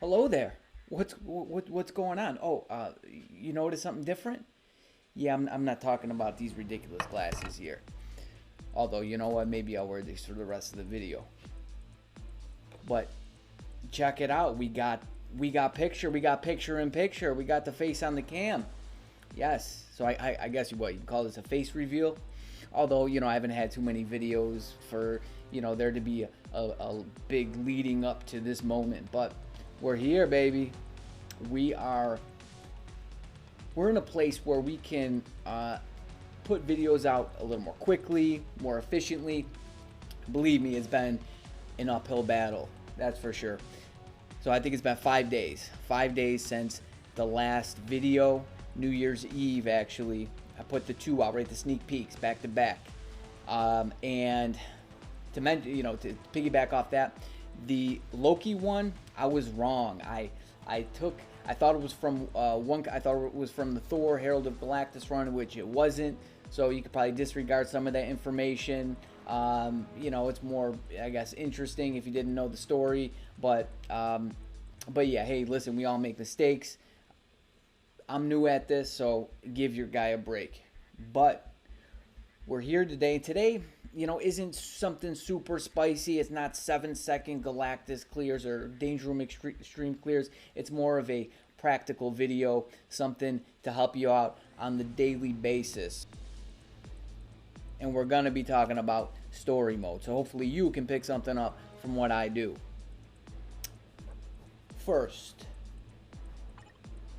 Hello there. What's going on? Oh, you notice something different? Yeah, I'm not talking about these ridiculous glasses here. Although you know what, maybe I'll wear these for the rest of the video. But check it out. We got picture in picture. We got the face on the cam. Yes. So I guess you can call this a face reveal. Although I haven't had too many videos for there to be a big leading up to this moment, but we're here, baby. We're in a place where we can put videos out a little more quickly, more efficiently. Believe me, it's been an uphill battle, that's for sure. So I think it's been 5 days. 5 days since the last video, New Year's Eve actually. I put the two out, right? The sneak peeks back to back. And to mention, to piggyback off that, the Loki one, I was wrong. I thought it was from I thought it was from the Thor Herald of Galactus run, which it wasn't. So you could probably disregard some of that information. It's more, I guess, interesting if you didn't know the story. But yeah, hey, listen, we all make mistakes. I'm new at this, so give your guy a break. But we're here today. Today, isn't something super spicy. It's not 7-second Galactus clears or Danger Room Extreme clears. It's more of a practical video, something to help you out on the daily basis. And we're going to be talking about story mode. So hopefully you can pick something up from what I do. First,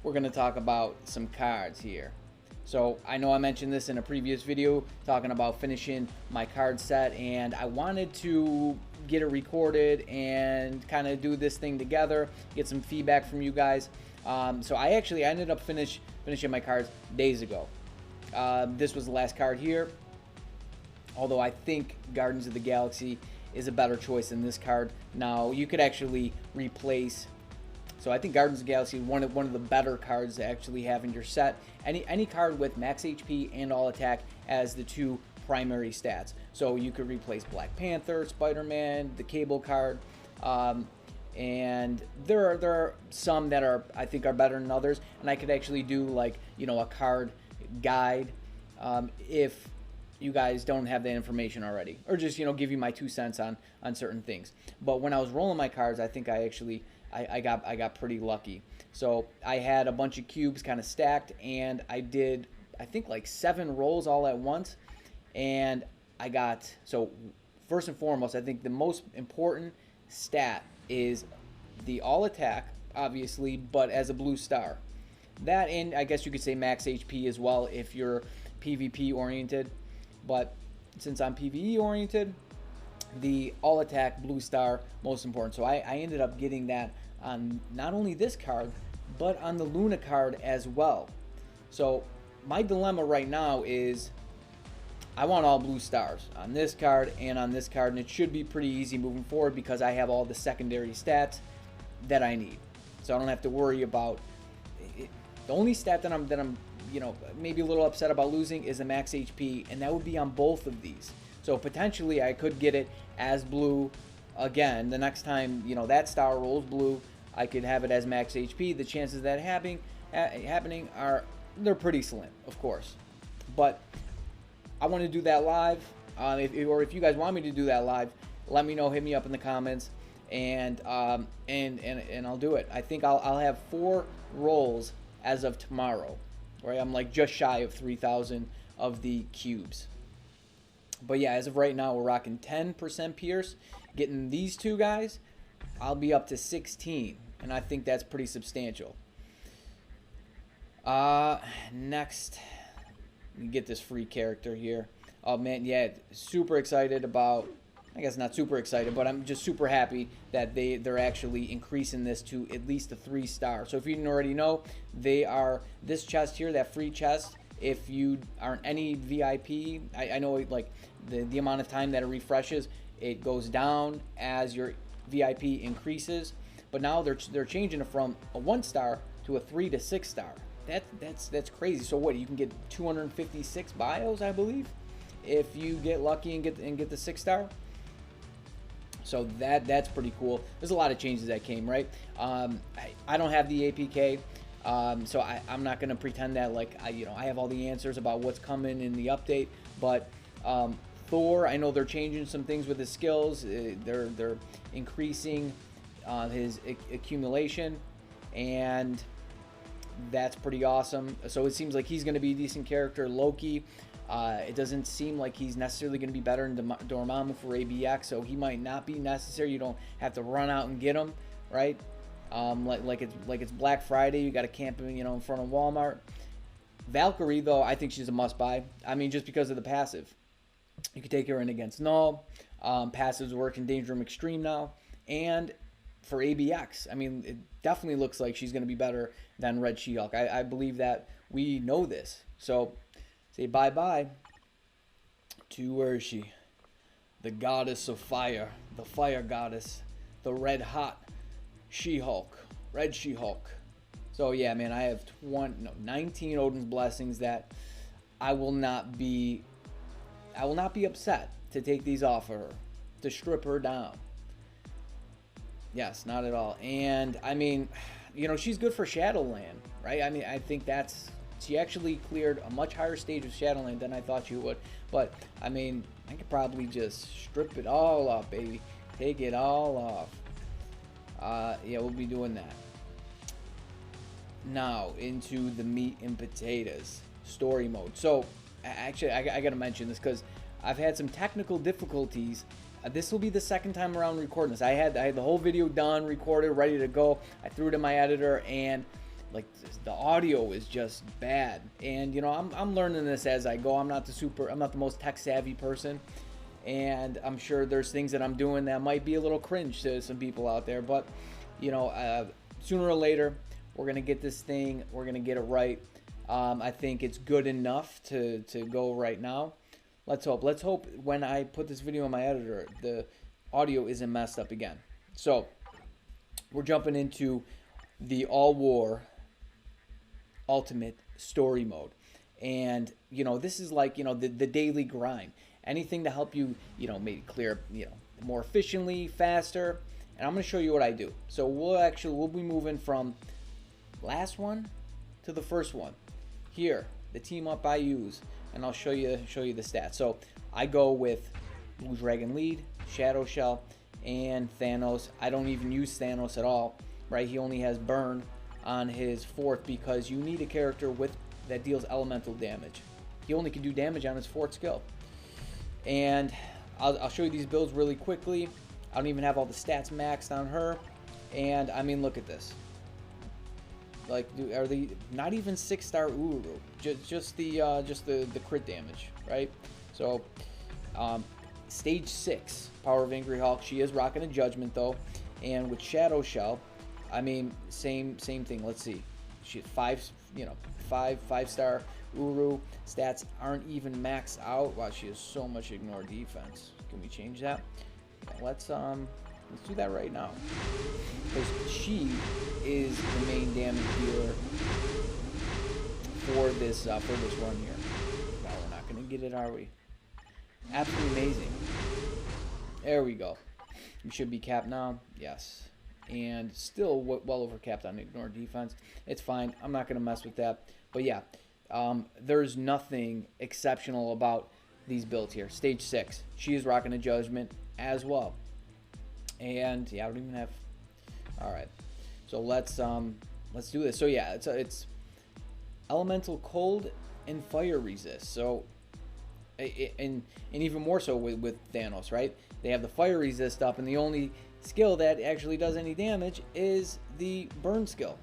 we're going to talk about some cards here. So I know I mentioned this in a previous video talking about finishing my card set, and I wanted to get it recorded and kind of do this thing together, get some feedback from you guys. So I ended up finishing my cards days ago. This was the last card here, although I think Guardians of the Galaxy is a better choice than this card. Now you could actually replace. So I think Guardians of the Galaxy is one of the better cards to actually have in your set. Any card with max HP and all attack as the two primary stats. So you could replace Black Panther, Spider-Man, the Cable card, and there are some that I think are better than others. And I could actually do like a card guide if you guys don't have that information already, or just give you my 2 cents on certain things. But when I was rolling my cards, I think I got pretty lucky. So I had a bunch of cubes kind of stacked, and I did, I think, like 7 rolls all at once. And I got, so first and foremost, I think the most important stat is the all attack, obviously, but as a blue star. That, and I guess you could say max HP as well if you're PvP oriented. But since I'm PvE oriented, the all attack blue star most important. So I ended up getting that on not only this card but on the Luna card as well. So my dilemma right now is I want all blue stars on this card and on this card, and it should be pretty easy moving forward because I have all the secondary stats that I need, so I don't have to worry about it. The only stat that I'm maybe a little upset about losing is the max HP, and that would be on both of these. So potentially I could get it as blue again the next time that star rolls blue. I could have it as max HP. The chances of that happening they're pretty slim, of course. But I want to do that live. If you guys want me to do that live, let me know. Hit me up in the comments, and I'll do it. I think I'll have 4 rolls as of tomorrow. Right, I'm like just shy of 3,000 of the cubes. But yeah, as of right now, we're rocking 10% Pierce. Getting these 2 guys, I'll be up to 16, and I think that's pretty substantial. Next, we get this free character here. Oh man, yeah, super excited about. I guess not super excited, but I'm just super happy that they're actually increasing this to at least a 3-star. So if you didn't already know, they are this chest here, that free chest. If you aren't any VIP, I know like the amount of time that it refreshes, it goes down as your VIP increases. But now they're changing it from a 1-star to a 3 to 6-star. That's crazy. So what, you can get 256 bios, I believe, if you get lucky and get the 6-star. So that's pretty cool. There's a lot of changes that came, right? I don't have the APK, so I'm not gonna pretend that like I have all the answers about what's coming in the update. But Thor, I know they're changing some things with his skills. They're increasing his accumulation, and that's pretty awesome. So it seems like he's going to be a decent character. Loki, it doesn't seem like he's necessarily going to be better than Dormammu for ABX, so he might not be necessary. You don't have to run out and get him, right? Like it's Black Friday, you got to camp him, in front of Walmart. Valkyrie, though, I think she's a must-buy. I mean, just because of the passive. You can take her in against Null. Passives work in Danger Room Extreme now. And for ABX, I mean, it definitely looks like she's going to be better than Red She-Hulk. I believe that we know this. So, say bye-bye to, where is she? The goddess of fire. The fire goddess. The red-hot She-Hulk. Red She-Hulk. So, yeah, man, I have 19 Odin's Blessings that I will not be upset to take these off of her, to strip her down. Yes, not at all. And I mean, she's good for Shadowland, right? I mean, I think she actually cleared a much higher stage of Shadowland than I thought she would. But I mean, I could probably just strip it all off, baby. Take it all off. Yeah, we'll be doing that. Now into the meat and potatoes story mode. So actually, I gotta mention this because I've had some technical difficulties. This will be the second time around recording this. I had the whole video done, recorded, ready to go. I threw it in my editor, and like the audio is just bad. And I'm learning this as I go. I'm not the most tech savvy person, and I'm sure there's things that I'm doing that might be a little cringe to some people out there. But sooner or later, we're gonna get this thing. We're gonna get it right. I think it's good enough to go right now. Let's hope. Let's hope when I put this video in my editor, the audio isn't messed up again. So, we're jumping into the All-War Ultimate Story Mode. And, this is like, the daily grind. Anything to help you, maybe clear, more efficiently, faster. And I'm going to show you what I do. So, we'll be moving from last one to the first one. Here, the team up I use. And I'll show you the stats. So I go with Blue Dragon Lead, Shadow Shell, and Thanos. I don't even use Thanos at all, right? He only has Burn on his 4th because you need a character that deals elemental damage. He only can do damage on his 4th skill. And I'll show you these builds really quickly. I don't even have all the stats maxed on her. And I mean, look at this. Like, are they not even 6-star Uru? Just the crit damage, right? So, stage 6, Power of Angry Hulk. She is rocking a Judgment though, and with Shadow Shell, I mean, same thing. Let's see, she had 5-star Uru. Stats aren't even maxed out. Wow, she has so much ignore defense. Can we change that? Yeah, let's do that right now, because she is the main damage dealer for this run here. No, we're not gonna get it, are we? Absolutely amazing. There we go. We should be capped now. Yes, and still well over capped on ignore defense. It's fine. I'm not gonna mess with that. But yeah, there's nothing exceptional about these builds here. Stage 6. She is rocking a Judgment as well. And yeah, I don't even have. All right, so let's do this. So yeah, it's elemental cold and fire resist. So and even more so with Thanos, right? They have the fire resist up, and the only skill that actually does any damage is the burn skill.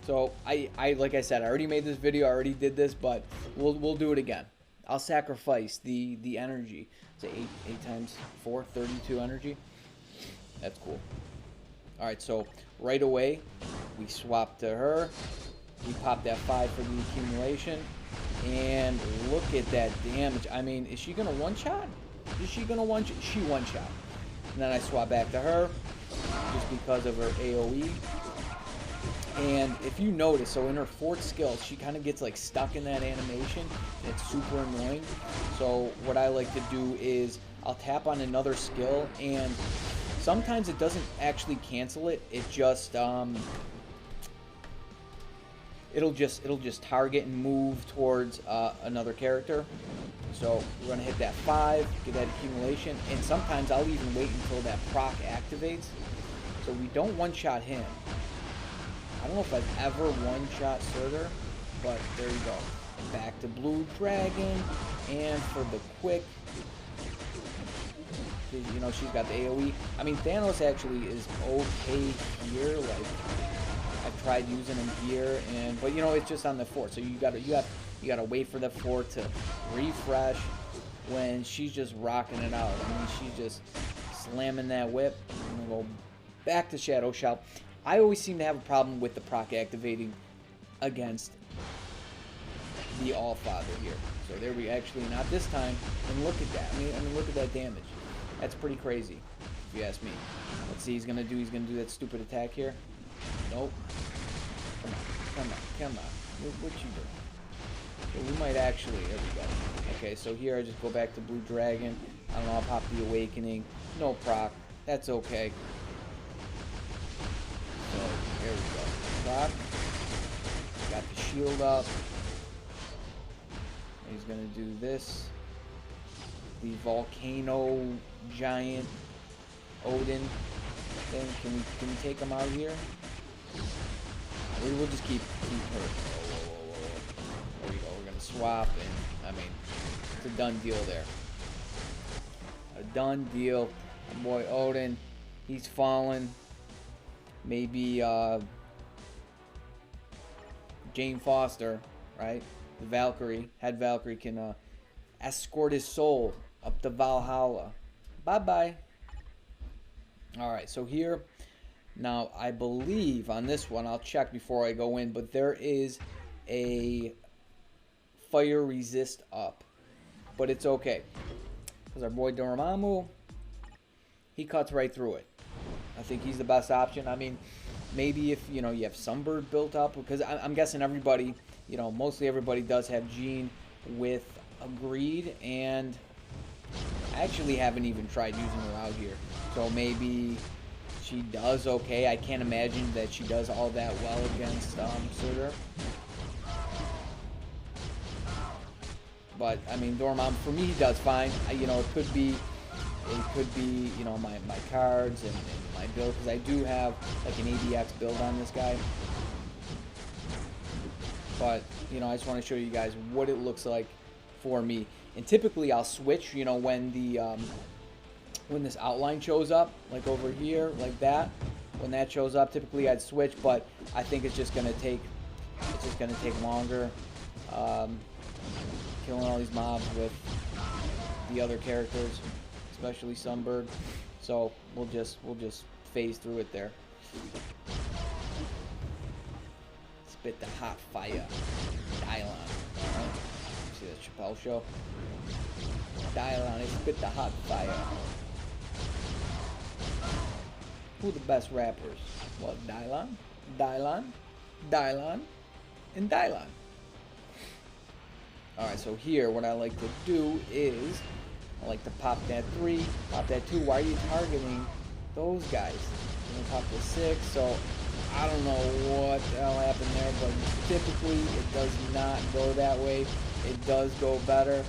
So I like I said, I already made this video, I already did this, but we'll do it again. I'll sacrifice the energy. It's 8 times 4, 32 energy. That's cool. All right, so right away we swap to her. We pop that 5 for the accumulation, and look at that damage. I mean, is she gonna one-shot? Is she gonna one-shot? She one-shot. And then I swap back to her just because of her AOE. And if you notice, so in her 4th skill, she kind of gets like stuck in that animation, and it's super annoying. So what I like to do is I'll tap on another skill, and sometimes it doesn't actually cancel it. It just it'll just target and move towards another character. So we're gonna hit that 5, get that accumulation, and sometimes I'll even wait until that proc activates. So we don't one-shot him. I don't know if I've ever one-shot Surtur, but there you go. Back to Blue Dragon, and for the quick, you know, she's got the AoE. I mean, Thanos actually is okay here. Like, I've tried using him here, but you know, it's just on the fort. So you gotta wait for the fort to refresh when she's just rocking it out. I mean, she's just slamming that whip. I'm gonna go back to Shadow Shout. I always seem to have a problem with the proc activating against the Allfather here. So there we actually, not this time. And look at that. I mean, look at that damage. That's pretty crazy, if you ask me. Let's see, he's gonna do that stupid attack here. Nope. Come on. What you doing? So we might actually, there we go. Okay, so here I just go back to Blue Dragon. I don't know, I'll pop the Awakening. No proc. That's okay. So, there we go. Proc. Got the shield up. He's gonna do this. The Volcano Giant Odin thing. Can we take him out here? We'll just keep her. Whoa. There we go. We're gonna swap, and I mean, it's a done deal there. A done deal. My boy Odin, he's fallen. Maybe Jane Foster, right? The Valkyrie, head Valkyrie, can escort his soul up to Valhalla. Bye-bye. Alright, so here, now I believe on this one, I'll check before I go in, but there is a fire resist up. But it's okay. Because our boy Dormammu, he cuts right through it. I think he's the best option. I mean, maybe if, you know, you have Sunbird built up, because I'm guessing everybody, you know, mostly everybody does have Jean with Agreed, and I actually haven't even tried using her out here. So maybe she does okay. I can't imagine that she does all that well against Surtur. But, I mean, Dormammu, for me, he does fine. You know, it could be, you know, my cards and my build, because I do have, like, an ADX build on this guy. But, you know, I just want to show you guys what it looks like for me. And typically I'll switch, you know, when the when this outline shows up, like over here, like that. When that shows up, typically I'd switch, but I think it's just gonna take longer. Killing all these mobs with the other characters, especially Sunbird. So we'll just phase through it there. Spit the hot fire. Dylon. Alright. See that Chappelle show? Dylon, spit the hot fire. Who the best rappers? Well, Dylon, and Dylon. Alright, so here what I like to do is I like to pop that 3, pop that 2. Why are you targeting those guys? I'm gonna pop the 6, so I don't know what the hell happened there, but typically it does not go that way. It does go better.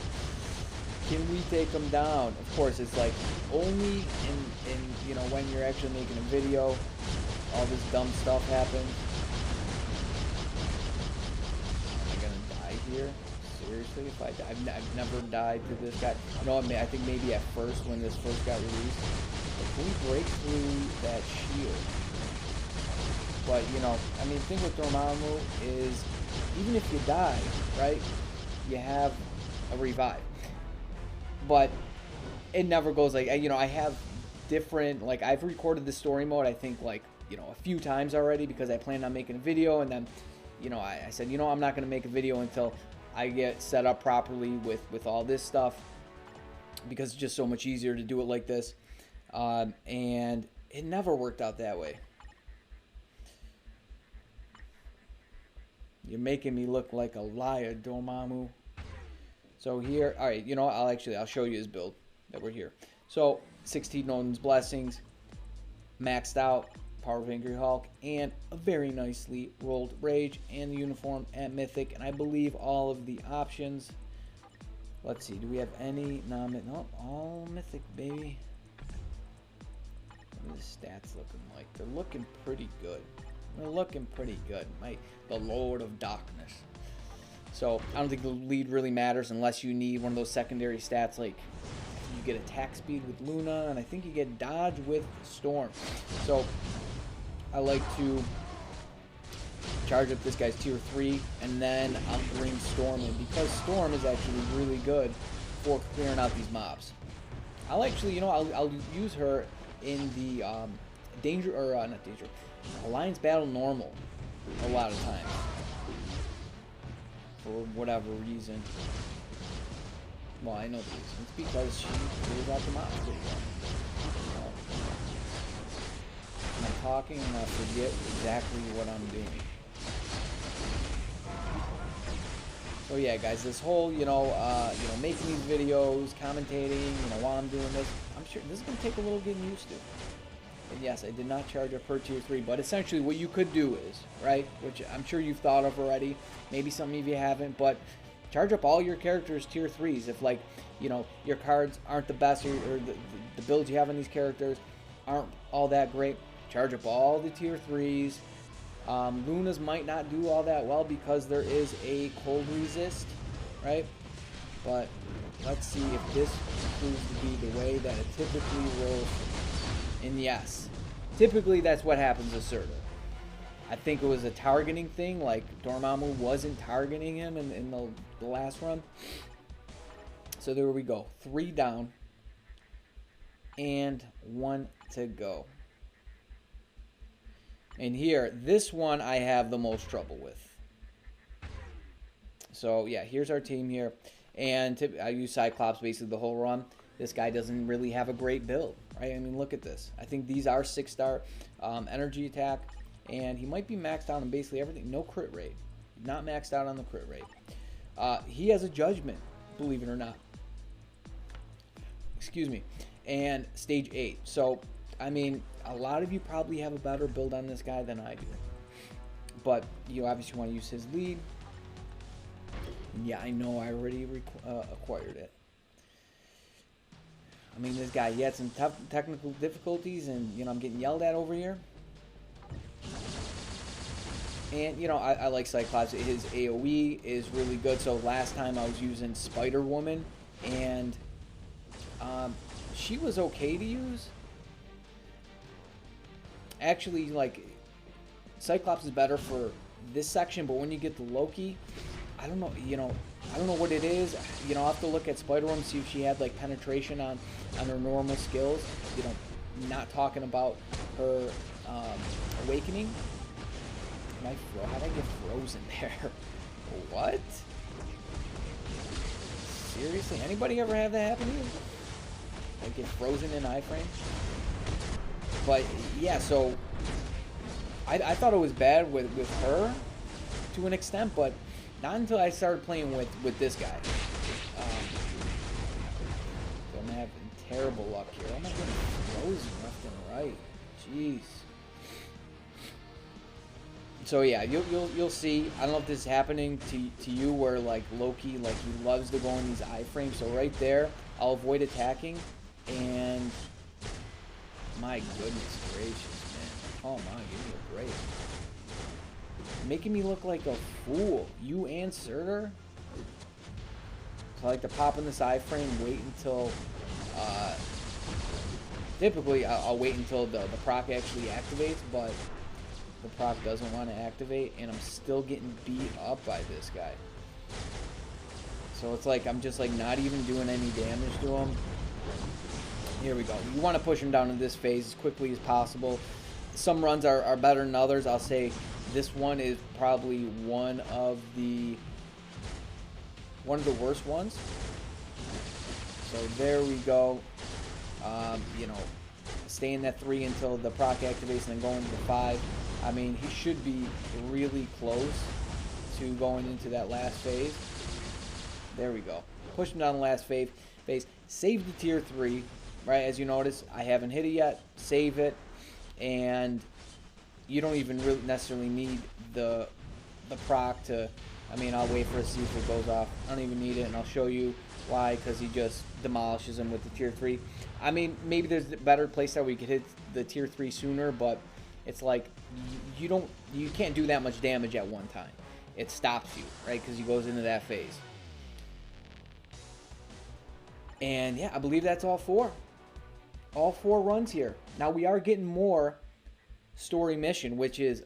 Can we take them down? Of course, it's like only in you know, when you're actually making a video, all this dumb stuff happens. Am I gonna die here? Seriously, if I've never died to this guy. No, I mean, I think maybe at first when this first got released. But can we break through that shield? But you know, I mean, the thing with Dormammu is even if you die, right, you have a revive. But it never goes like, you know, I have different, like, I've recorded the story mode, I think, like, you know, a few times already, because I planned on making a video, and then, you know, I said, you know, I'm not going to make a video until I get set up properly with all this stuff, because it's just so much easier to do it like this, and it never worked out that way. You're making me look like a liar, Dormammu. So here, all right, you know, I'll show you his build. that we're here. So 16 Odin's Blessings, maxed out, Power of Angry Hulk, and a very nicely rolled Rage, and the uniform at Mythic, and I believe all of the options. Let's see, do we have any non-Mythic? No, all Mythic, baby. What are the stats looking like? They're looking pretty good. They're looking pretty good. The Lord of Darkness. So I don't think the lead really matters unless you need one of those secondary stats, like you get attack speed with Luna, and I think you get dodge with Storm. So I like to charge up this guy's tier 3, and then I'll bring Storm in, because Storm is actually really good for clearing out these mobs. I'll actually, you know, I'll use her in the Alliance Battle Normal a lot of times, for whatever reason. Well, I know the reason. It's because she clears out the mobs pretty well. I'm talking and I forget exactly what I'm doing. So yeah, guys, this whole, making these videos, commentating, while I'm doing this, I'm sure this is going to take a little getting used to. And yes, I did not charge up per tier 3, but essentially what you could do is, right, which I'm sure you've thought of already, maybe some of you haven't, but charge up all your characters tier 3s. If, like, your cards aren't the best, or the builds you have on these characters aren't all that great, charge up all the tier 3s. Luna's might not do all that well because there is a cold resist, right? But let's see if this proves to be the way that it typically rolls. And yes, typically that's what happens to Surtur. I think it was a targeting thing, like Dormammu wasn't targeting him in the last run. So there we go. 3 down and 1 to go. And here, this one I have the most trouble with. So yeah, here's our team here. And I use Cyclops basically the whole run. This guy doesn't really have a great build, right? I mean, look at this. I think these are 6-star energy attack. And he might be maxed out on basically everything. No crit rate. Not maxed out on the crit rate. He has a judgment, believe it or not. Excuse me. And stage 8. So, I mean, a lot of you probably have a better build on this guy than I do. But you obviously want to use his lead. And yeah, I know I already acquired it. I mean, this guy, he had some tough technical difficulties, and, I'm getting yelled at over here. And, I like Cyclops. His AoE is really good. So last time I was using Spider-Woman, and she was okay to use. Actually, like, Cyclops is better for this section, but when you get to Loki, I don't know, I don't know what it is. I'll have to look at Spider-Woman, see if she had, like, penetration on her normal skills. Not talking about her awakening. How did I get frozen there? What? Seriously? Anybody ever have that happen to you? Like, get frozen in iframe? But yeah, so I thought it was bad with her to an extent, but not until I started playing with this guy. So I'm having terrible luck here. I'm not getting frozen left and right. Jeez. So yeah, you'll see. I don't know if this is happening to you, where like Loki, like, he loves to go in these iframes. So right there, I'll avoid attacking, and my goodness gracious, man. Come on, give me a break. Making me look like a fool. You and Surtur? So I like to pop in this iframe, wait until... typically, I'll wait until the proc actually activates, but the proc doesn't want to activate, and I'm still getting beat up by this guy. So it's like I'm just like not even doing any damage to him. Here we go. You want to push him down in this phase as quickly as possible. Some runs are better than others. I'll say this one is probably one of the worst ones. So there we go. Stay in that 3 until the proc activates, and then go into the 5. I mean, he should be really close to going into that last phase. There we go. Push him down the last phase. save the tier 3, right? As you notice, I haven't hit it yet. Save it, and you don't even really necessarily need the proc to, I mean, I'll wait for it to see if it goes off. I don't even need it, and I'll show you why, because he just demolishes him with the tier 3. I mean, maybe there's a better place that we could hit the tier 3 sooner, but it's like you can't do that much damage at one time. It stops you, right? Because he goes into that phase. And yeah, I believe that's all four. All 4 runs here. Now we are getting more story mission, which is,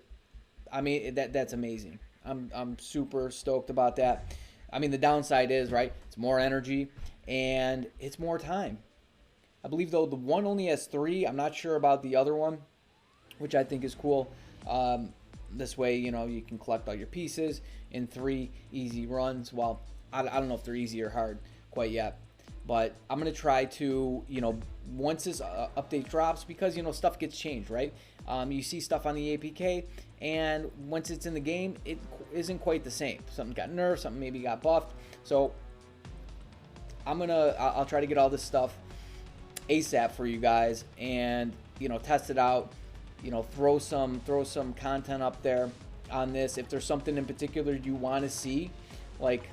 I mean, that's amazing. I'm super stoked about that. I mean, the downside is, right, it's more energy and it's more time. I believe, though, the one only has 3. I'm not sure about the other one, which I think is cool. This way, you know, you can collect all your pieces in 3 easy runs. Well, I don't know if they're easy or hard quite yet, but I'm going to try to, you know, once this update drops, because, you know, stuff gets changed, right? You see stuff on the APK, and once it's in the game, it isn't quite the same. Something got nerfed, something maybe got buffed. So I'll try to get all this stuff ASAP for you guys, and, you know, test it out. You know, throw some content up there on this. If there's something in particular you want to see, like,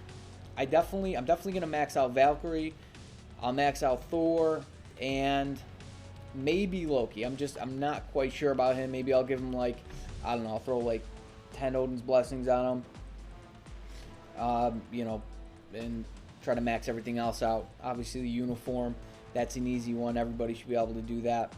I'm definitely gonna max out Valkyrie. I'll max out Thor and maybe Loki. I'm not quite sure about him. Maybe I'll give him, like, I don't know, I'll throw like 10 Odin's Blessings on him. You know, and try to max everything else out. Obviously the uniform, that's an easy one. Everybody should be able to do that.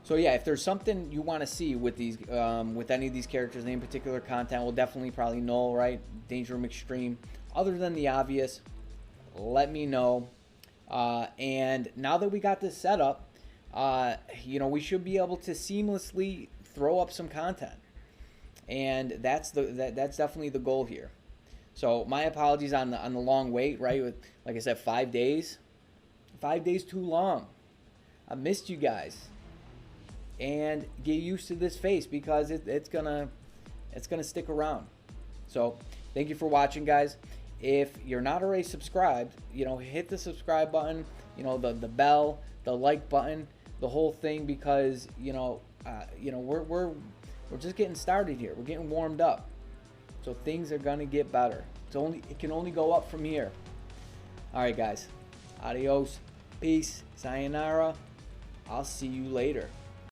So yeah, if there's something you want to see with these, with any of these characters, any particular content, we'll definitely probably null, right? Danger Room Extreme. Other than the obvious, let me know. And now that we got this set up, you know, we should be able to seamlessly throw up some content, and that's definitely the goal here. So my apologies on the long wait, right? With, like I said, 5 days. 5 days too long. I missed you guys. And get used to this face, because it's gonna stick around. So thank you for watching, guys. If you're not already subscribed, you know, hit the subscribe button, you know, the bell, the like button, the whole thing, because you know we're just getting started here. We're getting warmed up, so things are gonna get better. It can only go up from here. All right, guys. Adios. Peace. Sayonara. I'll see you later.